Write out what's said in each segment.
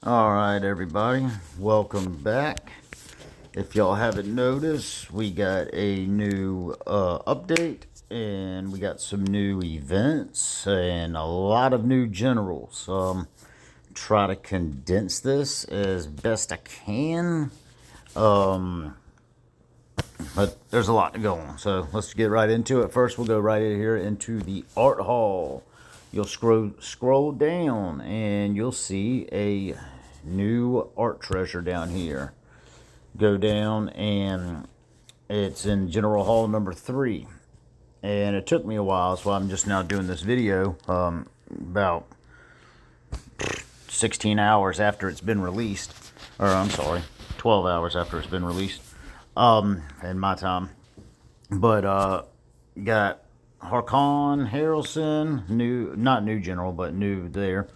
Alright everybody, welcome back. If y'all haven't noticed, we got a new update, and we got some new events and a lot of new generals. Try to condense this as best I can, but there's a lot to go on, so let's get right into it. First, we'll go right in here into the art hall. You'll scroll down and you'll see a new art treasure down here. Go down and it's in General Hall number 3. And it took me a while, so I'm just now doing this video about 16 hours after it's been released. Or I'm sorry, 12 hours after it's been released in my time. But got Harkon Harrelson, not new general, but new there.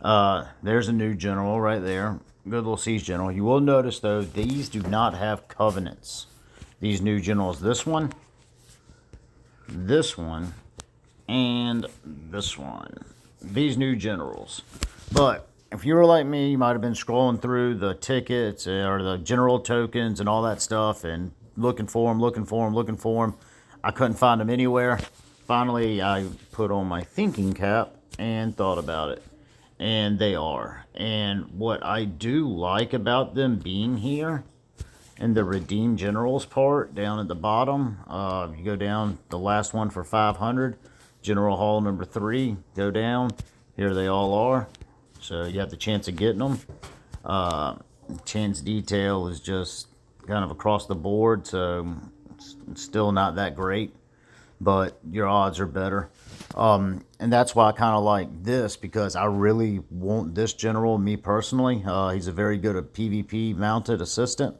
There's a new general right there. Good little siege general. You will notice, though, these do not have covenants. These new generals, this one, and this one. These new generals. But if you were like me, you might have been scrolling through the tickets or the general tokens and all that stuff and looking for them. I couldn't find them anywhere. Finally, I put on my thinking cap and thought about it. And they are. And what I do like about them being here in the redeem generals part down at the bottom, you go down, the last one for 500, General Hall number 3, go down, here they all are. So you have the chance of getting them. Chance detail is just kind of across the board, so it's still not that great, but your odds are better. And that's why I kind of like this, because I really want this general, me personally. He's a very good PvP mounted assistant.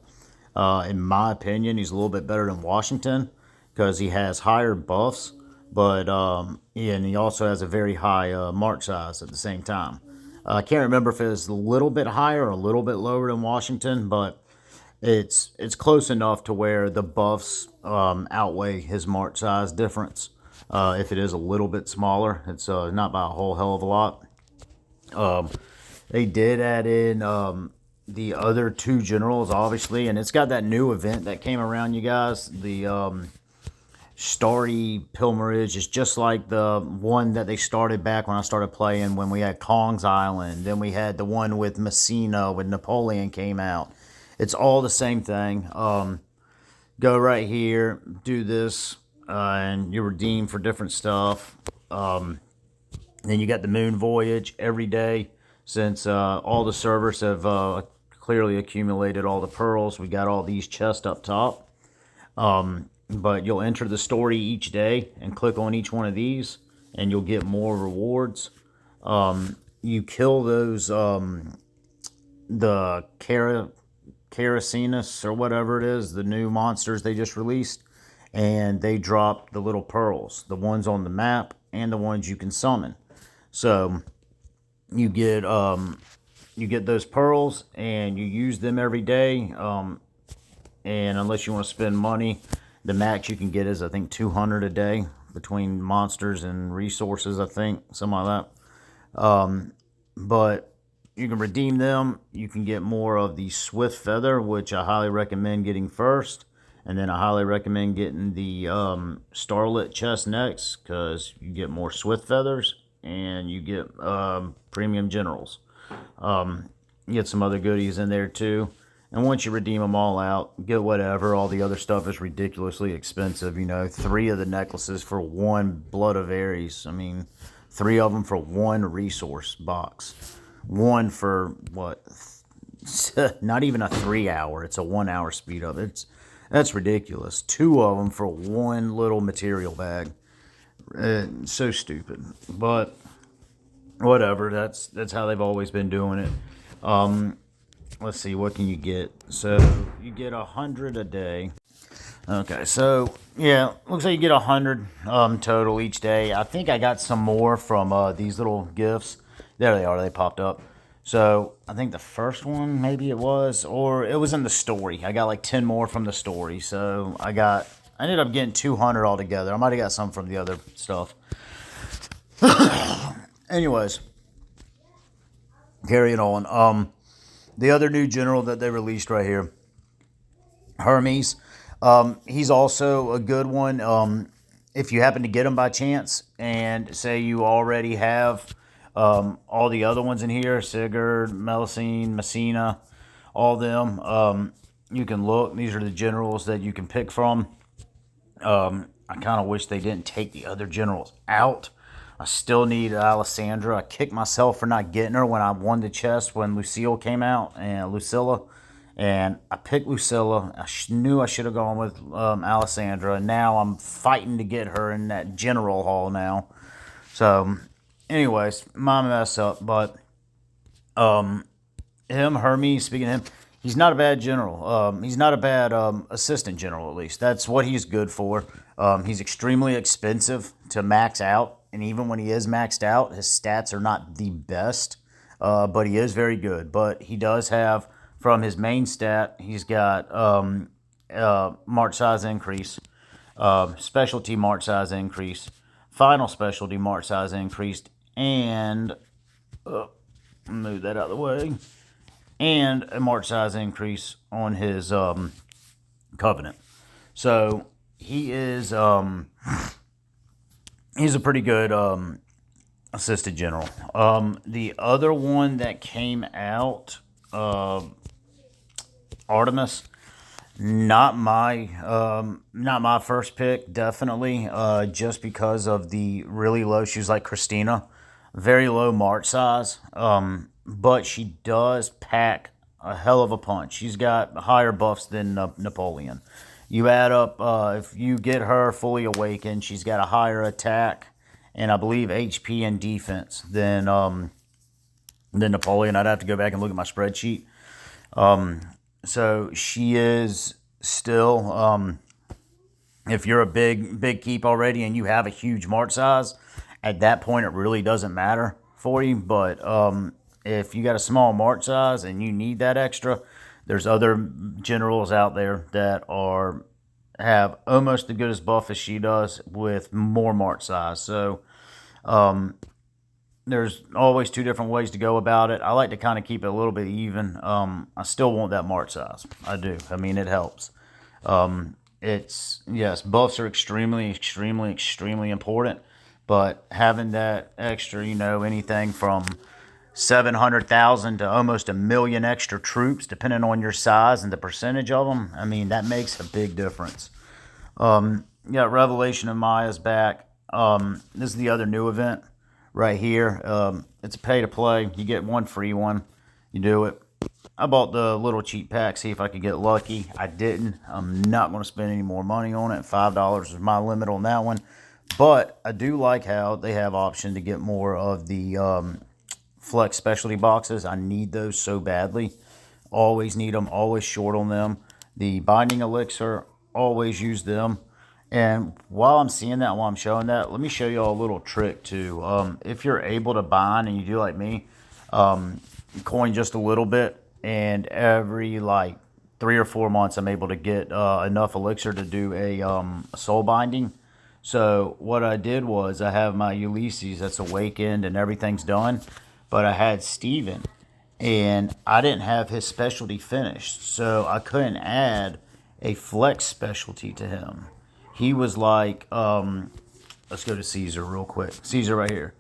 In my opinion, he's a little bit better than Washington because he has higher buffs, but and he also has a very high march size at the same time. I can't remember if it's a little bit higher or a little bit lower than Washington, but it's close enough to where the buffs outweigh his march size difference. If it is a little bit smaller, it's not by a whole hell of a lot. They did add in the other 2 generals, obviously, and it's got that new event that came around, you guys. The Starry Pilgrimage is just like the one that they started back when I started playing, when we had Kong's Island. Then we had the one with Messina when Napoleon came out. It's all the same thing. Go right here, do this, and you redeem for different stuff. Then you got the Moon Voyage every day, since all the servers have clearly accumulated all the pearls. We got all these chests up top. But you'll enter the story each day and click on each one of these, and you'll get more rewards. You kill those, the Caracinus or whatever it is, the new monsters they just released, and they drop the little pearls, the ones on the map and the ones you can summon. So you get those pearls and you use them every day. And unless you want to spend money, the max you can get is, I think, 200 a day between monsters and resources, I think, something like that. But you can redeem them. You can get more of the Swift Feather, which I highly recommend getting first. And then I highly recommend getting the Starlit chest next, because you get more Swift Feathers and you get premium generals. You get some other goodies in there too. And once you redeem them all out, get whatever. All the other stuff is ridiculously expensive. 3 of the necklaces for 1 Blood of Ares. I mean, 3 of them for 1 resource box. 1 for, what? Not even a 3 hour. It's a 1 hour speed up. That's ridiculous. 2 of them for 1 little material bag. So stupid. But whatever. That's how they've always been doing it. Let's see, what can you get? So you get 100 a day. Okay, so yeah, looks like you get 100 total each day. I think I got some more from these little gifts. There they are. They popped up. So I think the first one, maybe it was, or it was in the story. I got like 10 more from the story. So I ended up getting 200 altogether. I might have got some from the other stuff. Anyways, carrying on. The other new general that they released right here, Hermes. He's also a good one. If you happen to get him by chance, and say you already have all the other ones in here, Sigurd, Melusine, Messina, all them, you can look. These are the generals that you can pick from. I kind of wish they didn't take the other generals out. I still need Alessandra. I kicked myself for not getting her when I won the chest when Lucille came out, and Lucilla. And I picked Lucilla. I knew I should have gone with Alessandra. And now I'm fighting to get her in that general hall now. So, anyways, my mess up. But Hermes, speaking of him, he's not a bad general. He's not a bad assistant general, at least. That's what he's good for. He's extremely expensive to max out. And even when he is maxed out, his stats are not the best. But he is very good. But he does have, from his main stat, he's got march size increase, specialty march size increase, final specialty march size increased, and move that out of the way, and a march size increase on his covenant. So he is he's a pretty good assistant general. The other one that came out, Artemis, not my first pick, definitely, just because of the really low. She was like Christina, very low march size, but she does pack a hell of a punch. She's got higher buffs than Napoleon. You add up, if you get her fully awakened, she's got a higher attack and I believe HP and defense than Napoleon. I'd have to go back and look at my spreadsheet. So she is still, if you're a big keep already and you have a huge march size, at that point it really doesn't matter for you. But if you got a small march size and you need that extra, there's other generals out there that have almost as good as buff as she does with more march size. So there's always two different ways to go about it. I like to kind of keep it a little bit even. I still want that march size. I do. I mean, it helps. Yes, buffs are extremely, extremely, extremely important. But having that extra, anything from 700,000 to almost 1 million extra troops, depending on your size and the percentage of them, I mean, that makes a big difference. Revelation of Maya's back. This is the other new event right here. It's a pay to play. You get one free one. You do it. I bought the little cheap pack, see if I could get lucky. I didn't. I'm not going to spend any more money on it. $5 is my limit on that one. But I do like how they have option to get more of the flex specialty boxes. I need those so badly. Always need them. Always short on them. The binding elixir, always use them. And while I'm seeing that, while I'm showing that, let me show you all a little trick too. If you're able to bind and you do like me, coin just a little bit, and every like 3 or 4 months I'm able to get enough elixir to do a soul binding. So what I did was I have my Ulysses that's awakened and everything's done, but I had Steven and I didn't have his specialty finished, so I couldn't add a flex specialty to him. He was like, let's go to Caesar real quick. Caesar right here.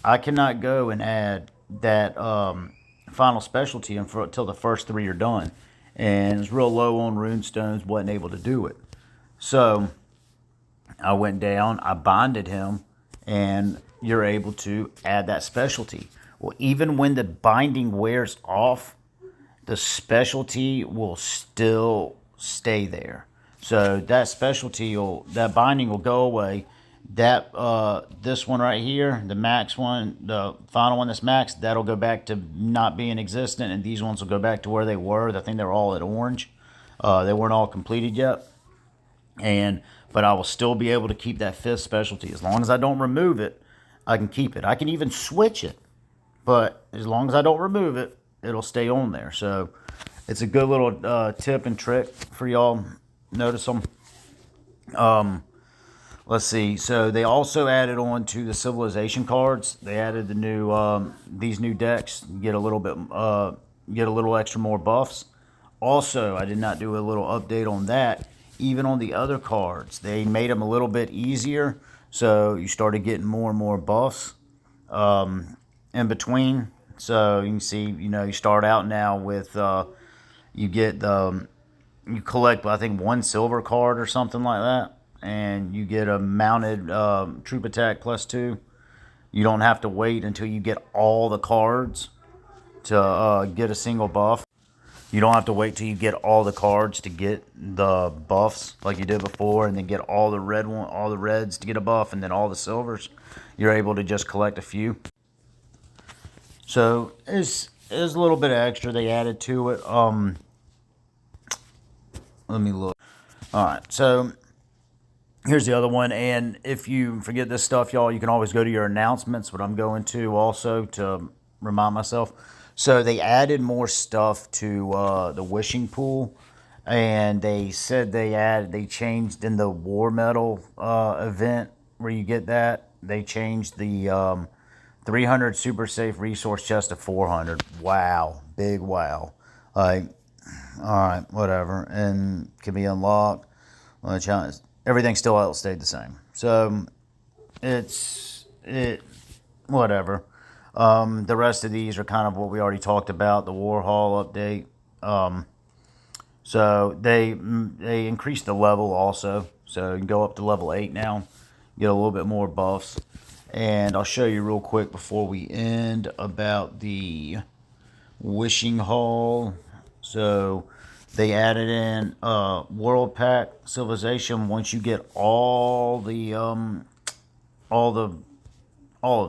I cannot go and add that final specialty until the first 3 are done. And it's real low on runestones, wasn't able to do it. So I went down, I bonded him, and you're able to add that specialty. Well, even when the binding wears off, the specialty will still stay there. So that specialty that binding will go away. That this one right here, the max one, the final one that's maxed, that'll go back to not being existent, and these ones will go back to where they were. I think they're all at orange. They weren't all completed yet. But I will still be able to keep that 5th specialty. As long as I don't remove it, I can keep it. I can even switch it. But as long as I don't remove it, it'll stay on there. So it's a good little tip and trick for y'all. Notice them. Let's see. So they also added on to the civilization cards. They added the new these new decks. You get a little bit get a little extra more buffs. Also, I did not do a little update on that. Even on the other cards, they made them a little bit easier, so you started getting more and more buffs in between. So you can see, you start out now with you get you collect, I think, one silver card or something like that, and you get a mounted troop attack +2. You don't have to wait until you get all the cards to get a single buff. You don't have to wait till you get all the cards to get the buffs like you did before, and then get all the reds to get a buff, and then all the silvers. You're able to just collect a few. So it's a little bit of extra they added to it. Let me look. All right, so here's the other one. And if you forget this stuff, y'all, you can always go to your announcements, but I'm going to also to remind myself. So they added more stuff to the wishing pool, and they said they changed in the war medal event where you get that. They changed the 300 super safe resource chest to 400. Wow, big wow. Like, all right, whatever, and can be unlocked. Well, everything still else stayed the same. So whatever. The rest of these are kind of what we already talked about, the War Hall update. So they increased the level also. So you can go up to level 8 now, get a little bit more buffs. And I'll show you real quick before we end about the Wishing Hall. So they added in World Pack Civilization. Once you get all of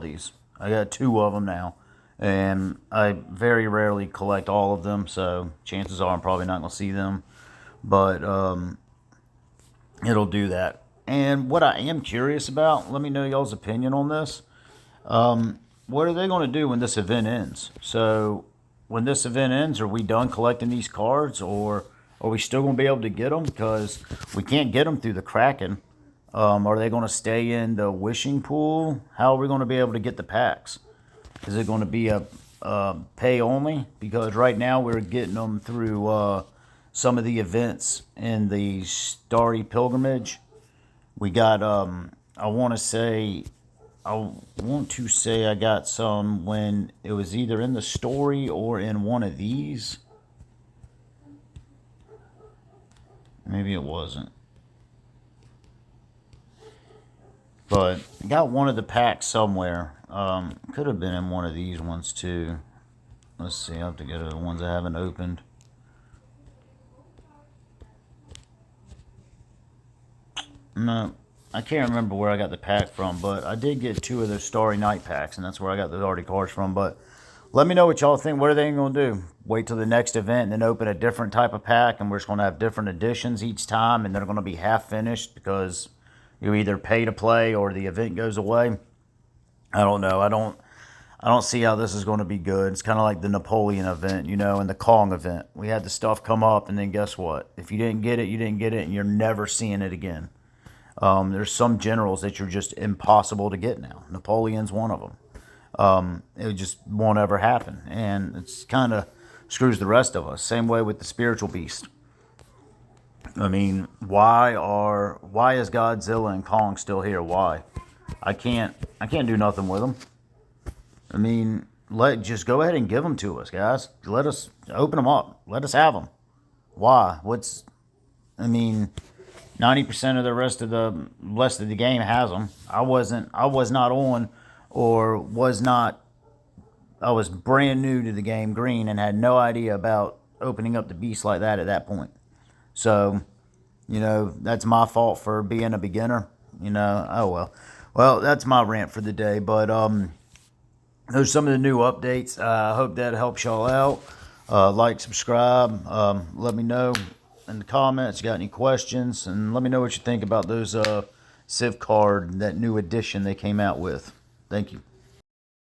these. I got 2 of them now, and I very rarely collect all of them, so chances are I'm probably not going to see them, but it'll do that. And what I am curious about, let me know y'all's opinion on this. What are they going to do when this event ends? So when this event ends, are we done collecting these cards, or are we still going to be able to get them? Because we can't get them through the Kraken. Are they going to stay in the wishing pool? How are we going to be able to get the packs? Is it going to be a pay only? Because right now we're getting them through some of the events in the Starry Pilgrimage. We got, I want to say I got some when it was either in the story or in one of these. Maybe it wasn't. But I got one of the packs somewhere. Could have been in one of these ones too. Let's see, I have to go to the ones I haven't opened. No, I can't remember where I got the pack from, but I did get 2 of those Starry Night packs, and that's where I got the already cards from. But let me know what y'all think. What are they going to do? Wait till the next event and then open a different type of pack, and we're just going to have different editions each time, and they're going to be half finished because you either pay to play or the event goes away. I don't know. I don't see how this is going to be good. It's kind of like the Napoleon event, and the Kong event. We had the stuff come up, and then guess what? If you didn't get it, you didn't get it, and you're never seeing it again. There's some generals that you're just impossible to get now. Napoleon's one of them. It just won't ever happen, and it's kind of screws the rest of us. Same way with the spiritual beast. I mean, why is Godzilla and Kong still here? Why? I can't do nothing with them. I mean, just go ahead and give them to us, guys. Let us open them up. Let us have them. Why? 90% of the rest of the game has them. I was not on, or I was brand new to the game, green, and had no idea about opening up the beast like that at that point. So, that's my fault for being a beginner. Oh well. Well, that's my rant for the day. But those are some of the new updates. I hope that helps y'all out. Like, subscribe. Let me know in the comments. You got any questions? And let me know what you think about those Civ card, that new edition they came out with. Thank you.